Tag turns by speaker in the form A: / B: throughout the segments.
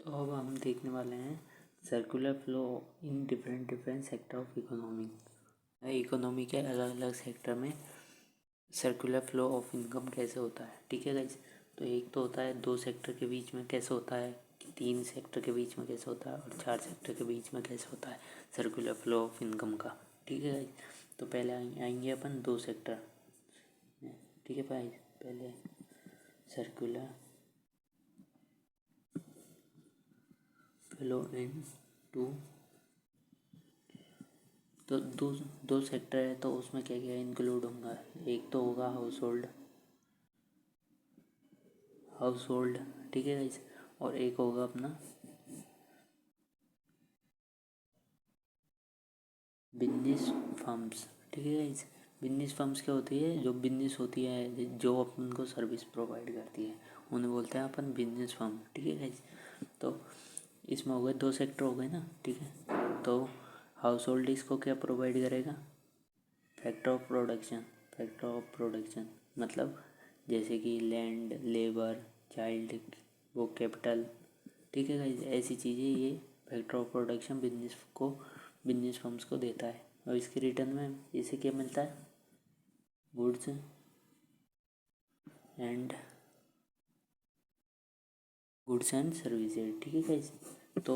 A: तो अब हम देखने वाले हैं circular flow in different sector of economy. Economy के अलग अलग सेक्टर में सर्कुलर फ्लो ऑफ इनकम कैसे होता है। ठीक है गाइस, तो एक तो होता है 2 सेक्टर के बीच में कैसे होता है, 3 सेक्टर के बीच में कैसे होता है और 4 सेक्टर के बीच में कैसे होता है सर्कुलर फ्लो ऑफ इनकम का। ठीक है गाइस, तो पहले आएंगे अपन 2 सेक्टर। ठीक है भाई, पहले सर्कुलर फ्लो इन टू, तो दो सेक्टर है तो उसमें क्या क्या इंक्लूड होगा। एक तो होगा हाउस होल्ड। ठीक है गाइस, और एक होगा अपना बिजनेस फर्म्स। ठीक है गाइस, बिजनेस फर्म्स क्या होती है, जो बिजनेस होती है जो अपन को सर्विस प्रोवाइड करती है उन्हें बोलते हैं अपन बिजनेस फर्म। ठीक है गाइस, तो इसमें हो गए 2 सेक्टर हो गए ना। ठीक है, तो हाउस होल्ड इसको क्या प्रोवाइड करेगा, फैक्टर ऑफ प्रोडक्शन मतलब जैसे कि लैंड, लेबर, चाइल्ड, वो कैपिटल। ठीक है गाइस, ऐसी चीज़ें ये factor of production business firms को देता है और इसके रिटर्न में इसे क्या मिलता है, गुड्स एंड सर्विसेज। ठीक है गाइस, तो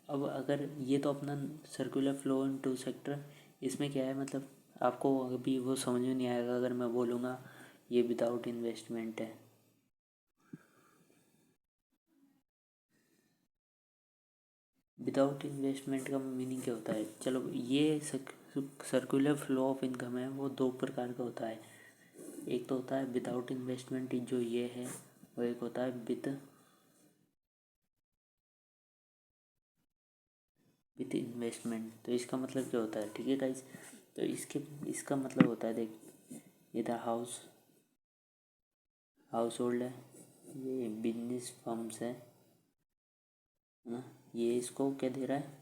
A: अब अगर ये तो अपना सर्कुलर फ्लो इन 2 सेक्टर, इसमें क्या है मतलब आपको अभी वो समझ में नहीं आएगा अगर मैं बोलूँगा ये विदाउट इन्वेस्टमेंट है। विदाउट इन्वेस्टमेंट का मीनिंग क्या होता है, चलो ये सर्कुलर फ्लो ऑफ इनकम है वो 2 प्रकार का होता है। एक तो होता है विदाउट इन्वेस्टमेंट जो ये है, और एक होता है विद इन्वेस्टमेंट। तो इसका मतलब क्या होता है, ठीक है गाइस, तो इसका मतलब होता है, देख इधर हाउस होल्ड है, ये बिजनेस फर्म्स है ना, ये इसको क्या दे रहा है,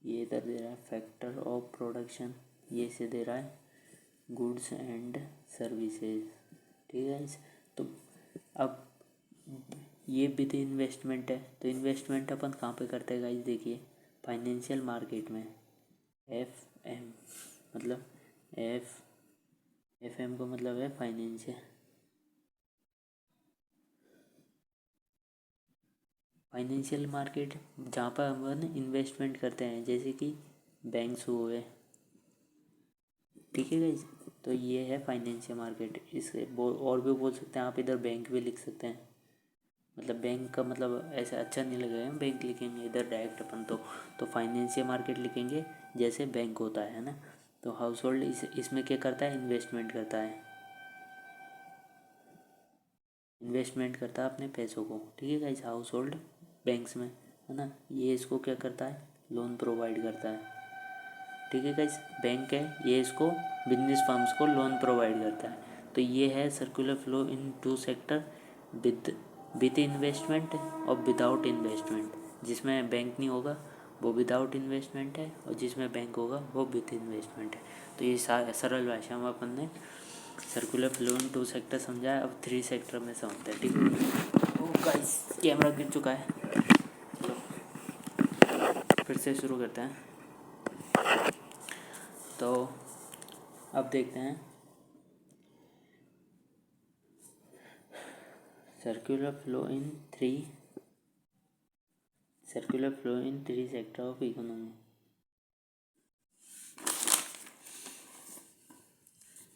A: ये इधर दे रहा है फैक्टर ऑफ प्रोडक्शन, ये इसे दे रहा है गुड्स एंड सर्विसेज। ठीक है गाइस, तो अब ये विद इन्वेस्टमेंट है, तो इन्वेस्टमेंट अपन कहाँ पे करते हैं गाइस, देखिए फाइनेंशियल मार्केट में। एफ एम मतलब एफ एम को मतलब है फाइनेंशियल मार्केट, जहाँ पर हम इन्वेस्टमेंट करते हैं, जैसे कि बैंक्स हुए। ठीक है गाइस, तो ये है फाइनेंशियल मार्केट। इसे और भी बोल सकते हैं आप, इधर बैंक भी लिख सकते हैं, मतलब बैंक का मतलब ऐसा अच्छा नहीं लगेगा बैंक लिखेंगे इधर डायरेक्ट अपन तो फाइनेंशियल मार्केट लिखेंगे जैसे बैंक होता है ना। तो हाउस होल्ड इसमें क्या करता है, इन्वेस्टमेंट करता है अपने पैसों को। ठीक है गाइस, हाउस होल्ड बैंक्स में है ना, ये इसको क्या करता है, लोन प्रोवाइड करता है। ठीक है गाइस, बैंक है ये इसको बिजनेस फर्म्स को लोन प्रोवाइड करता है। तो ये है circular flow in 2 sector, with with investment और विदाउट इन्वेस्टमेंट। जिसमें बैंक नहीं होगा वो विदाउट इन्वेस्टमेंट है, और जिसमें बैंक होगा वो विद इन्वेस्टमेंट है। तो ये सरल भाषा में अपन ने सर्कुलर फ्लो इन 2 सेक्टर समझा है। अब 3 सेक्टर में समझते हैं। ठीक है, ओ गाइस कैमरा गिर चुका है, चलो फिर से शुरू करते हैं। तो अब देखते हैं circular flow in three sector of economy.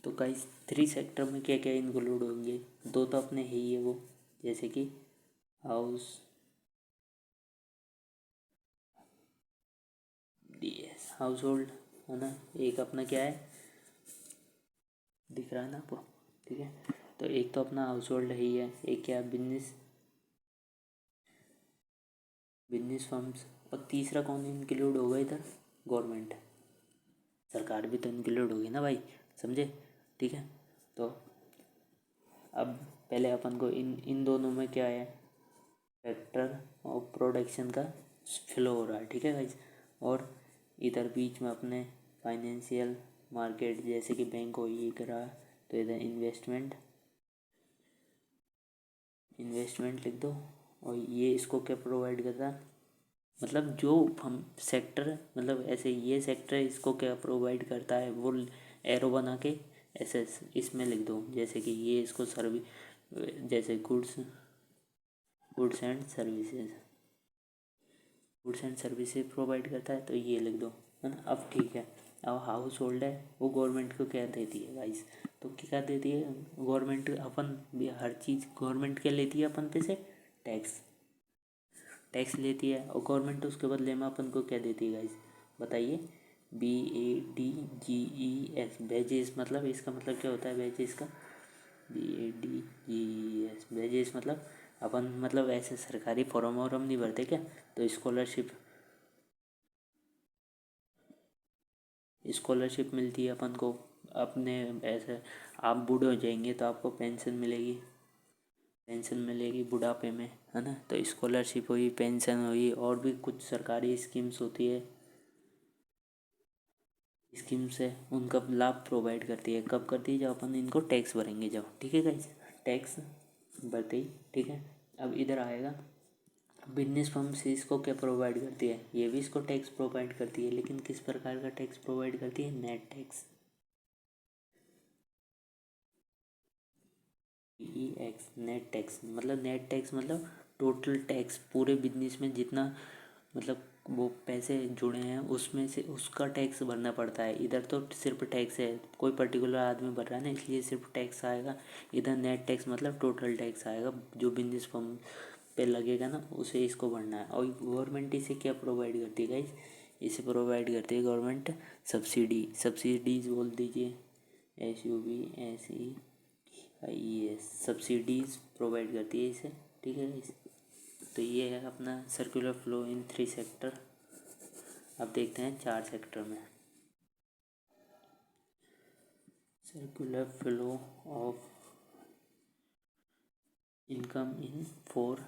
A: तो गाइस 3 सेक्टर में क्या क्या इंक्लूड होंगे, 2 तो अपने ही है वो, जैसे कि हाउस हाउस होल्ड है ना, एक अपना क्या है, दिख रहा है ना आपको। ठीक है, तो एक तो अपना हाउस होल्ड ही है, एक क्या बिजनेस फर्म्स, और तीसरा कौन इंक्लूड होगा इधर, गवर्नमेंट, सरकार भी तो इंक्लूड होगी ना भाई, समझे। ठीक है, तो अब पहले अपन को इन दोनों में क्या है, फैक्टर ऑफ प्रोडक्शन का फ्लो हो रहा है। ठीक है गाइस, और इधर बीच में अपने फाइनेंशियल मार्केट जैसे कि बैंक हो ये कर रहा है, तो इधर इन्वेस्टमेंट लिख दो, और ये इसको क्या प्रोवाइड करता है, मतलब जो हम सेक्टर, मतलब ऐसे ये सेक्टर इसको क्या प्रोवाइड करता है वो एरो बना के ऐसे इसमें लिख दो। जैसे कि ये इसको जैसे goods and services, goods and services provide करता है, तो ये लिख दो, है ना। अब ठीक है, अब हाउस होल्ड है वो गवर्नमेंट को क्या देती है गाइस, तो क्या देती है गवर्नमेंट, अपन भी हर चीज़ गवर्नमेंट क्या लेती है अपन पे से, टैक्स, टैक्स लेती है। और गवर्नमेंट उसके बदले में अपन को क्या देती है गाइस, बताइए। BADGES, वेजेस, मतलब इसका मतलब क्या होता है वेजेस का, BADGES वेजेस, मतलब अपन मतलब ऐसे सरकारी फॉर्म वॉर्म नहीं भरते क्या, तो स्कॉलरशिप मिलती है अपन को अपने, ऐसे आप बूढ़े हो जाएंगे तो आपको पेंशन मिलेगी, पेंशन मिलेगी बुढ़ापे में, है ना। तो स्कॉलरशिप हुई, पेंशन हुई, और भी कुछ सरकारी स्कीम्स होती है, स्कीम्स है, उनका लाभ प्रोवाइड करती है। कब करती है, जब अपन इनको टैक्स भरेंगे जब, ठीक है गाइस, टैक्स भरते ही, ठीक है। अब इधर आएगा बिजनेस फर्म से इसको क्या प्रोवाइड करती है, ये भी इसको टैक्स प्रोवाइड करती है, लेकिन किस प्रकार का टैक्स प्रोवाइड करती है, net tax, EX, net tax, मतलब नेट टैक्स मतलब टोटल टैक्स पूरे बिजनेस में जितना, मतलब वो पैसे जुड़े हैं उसमें से उसका टैक्स भरना पड़ता है। इधर तो सिर्फ टैक्स है, कोई पर्टिकुलर आदमी भर रहा है ना, इसलिए सिर्फ टैक्स आएगा। इधर नेट टैक्स मतलब टोटल टैक्स आएगा, जो बिजनेस फर्म पे लगेगा ना उसे इसको भरना है। और गवर्नमेंट इसे क्या प्रोवाइड करती है गाइस, इसे प्रोवाइड करती है गवर्नमेंट सब्सिडीज बोल दीजिए, SUBSEIES, सब्सिडीज प्रोवाइड करती है इसे, ठीक है गाइस। तो ये है अपना सर्कुलर फ्लो इन 3 सेक्टर। अब देखते हैं 4 सेक्टर में, circular flow of income in 4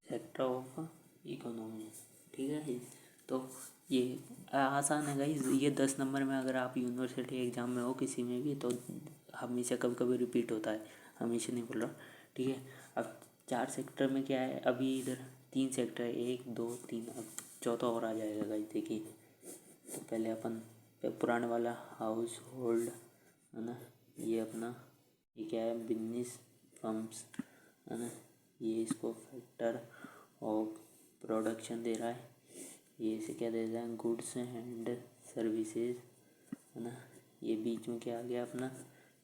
A: sector of economy, ठीक है। तो ये आसान है गाइस, ये 10 नंबर में अगर आप यूनिवर्सिटी एग्ज़ाम में हो किसी में भी, तो हमेशा कभी कभी रिपीट होता है, हमेशा नहीं बोल रहा, ठीक है। अब 4 सेक्टर में क्या है, अभी इधर 3 सेक्टर है, 1 2 3, अब चौथा और आ जाएगा गाइस, देखिए। तो पहले अपन पुराने वाला हाउस होल्ड, है ना, ये अपना ये क्या है, बिजनेस फर्म्स, है ना, ये इसको फैक्टर ऑफ प्रोडक्शन दे रहा है, ये इसे क्या दे रहा है, गुड्स एंड सर्विसेज, है ना। ये बीच में क्या आ गया अपना,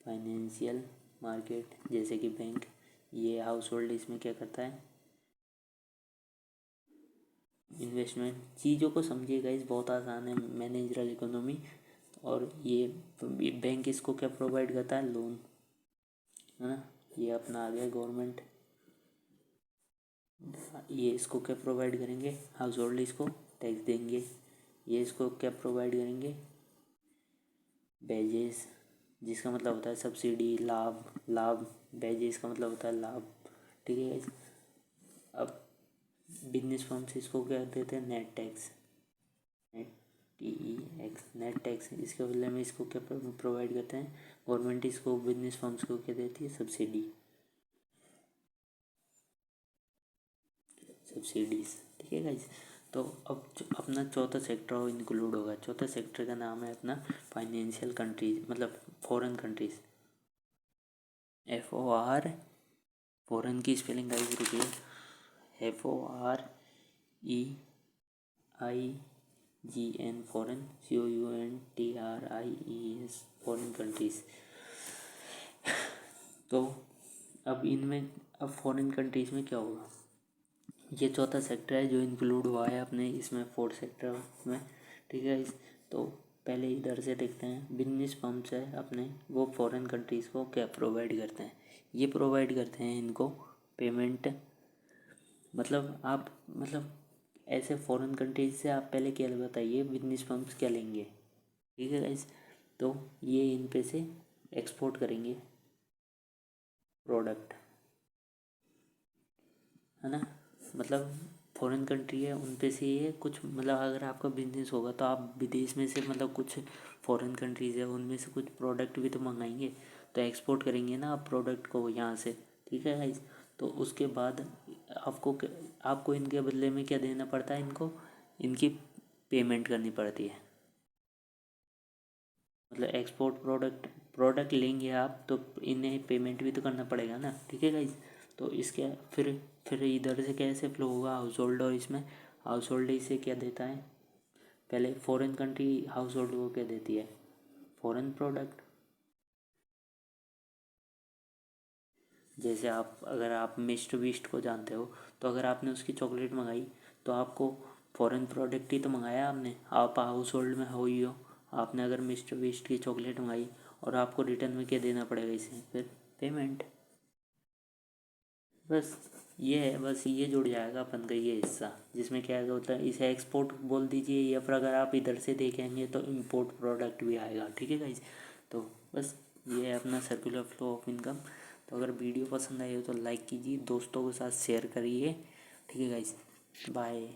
A: फाइनेंशियल मार्केट, जैसे कि बैंक। ये हाउस होल्ड इसमें क्या करता है, इन्वेस्टमेंट। चीज़ों को समझिएगा, इस बहुत आसान है, मैनेजरल इकोनॉमी। और ये बैंक इसको क्या प्रोवाइड करता है, लोन, है ना। ये अपना आ गया गवर्नमेंट, ये इसको क्या प्रोवाइड करेंगे, हाउस होल्ड इसको टैक्स देंगे। ये इसको क्या प्रोवाइड करेंगे, बेजेस, जिसका मतलब होता है सब्सिडी, लाभ, बेजेस का मतलब होता है लाभ, ठीक है गाइस। अब बिजनेस फर्म से इसको क्या देते हैं, net tax, net TEX, net tax, इसके बदले में इसको क्या प्रोवाइड करते हैं, गवर्नमेंट इसको बिजनेस फर्म्स को क्या देती है, सब्सिडीज, ठीक है गाइस। तो अब अपना चौथा सेक्टर इंक्लूड होगा, चौथा सेक्टर का नाम है अपना फाइनेंशियल कंट्रीज, मतलब फॉरेन कंट्रीज, FOR, फॉरेन की स्पेलिंग गाइस रुकिए, FOREIGN, foreign, COUNTRIES, foreign countries. तो अब इनमें, अब फॉरेन कंट्रीज में क्या होगा, ये चौथा सेक्टर है जो इंक्लूड हुआ है अपने इसमें 4 सेक्टर में, ठीक है। तो पहले इधर से देखते हैं, बिजनेस फर्म्स है अपने, वो फॉरेन कंट्रीज़ को क्या प्रोवाइड करते हैं, ये प्रोवाइड करते हैं इनको पेमेंट, मतलब आप, मतलब ऐसे फॉरेन कंट्रीज से आप पहले क्या बताइए, बिजनेस फर्म्स क्या लेंगे, ठीक है गाइस। तो ये इन पे से एक्सपोर्ट करेंगे प्रोडक्ट, है ना, मतलब फॉरेन कंट्री है उन पे से ये कुछ, मतलब अगर आपका बिजनेस होगा तो आप विदेश में से, मतलब कुछ फॉरेन कंट्रीज़ है उनमें से कुछ प्रोडक्ट भी तो मंगाएंगे, तो एक्सपोर्ट करेंगे ना आप प्रोडक्ट को यहाँ से, ठीक है गाइस। तो उसके बाद आपको इनके बदले में क्या देना पड़ता है, इनको इनकी पेमेंट करनी पड़ती है। मतलब एक्सपोर्ट प्रोडक्ट लेंगे आप तो इन्हें पेमेंट भी तो करना पड़ेगा ना, ठीक है गाइज। तो इसके फिर इधर से कैसे फ्लो होगा हाउस होल्ड, और इसमें हाउस होल्ड इसे क्या देता है, पहले फॉरेन कंट्री हाउस होल्ड को क्या देती है, फॉरेन प्रोडक्ट। जैसे अगर आप मिस्टर बीस्ट को जानते हो, तो अगर आपने उसकी चॉकलेट मंगाई तो आपको फॉरेन प्रोडक्ट ही तो मंगाया आपने, आप हाउस होल्ड में हो ही हो। आपने अगर मिस्टर बीस्ट की चॉकलेट मंगाई और आपको रिटर्न में क्या देना पड़ेगा, इसे फिर पेमेंट। बस ये है, बस ये जुड़ जाएगा अपन का ये हिस्सा, जिसमें क्या होता है, इसे एक्सपोर्ट बोल दीजिए, या फिर अगर आप इधर से देखेंगे तो इम्पोर्ट प्रोडक्ट भी आएगा, ठीक है गाइज। तो बस ये है अपना सर्कुलर फ्लो ऑफ इनकम। तो अगर वीडियो पसंद आई हो तो लाइक कीजिए, दोस्तों के साथ शेयर करिए, ठीक है गाइज। बाय।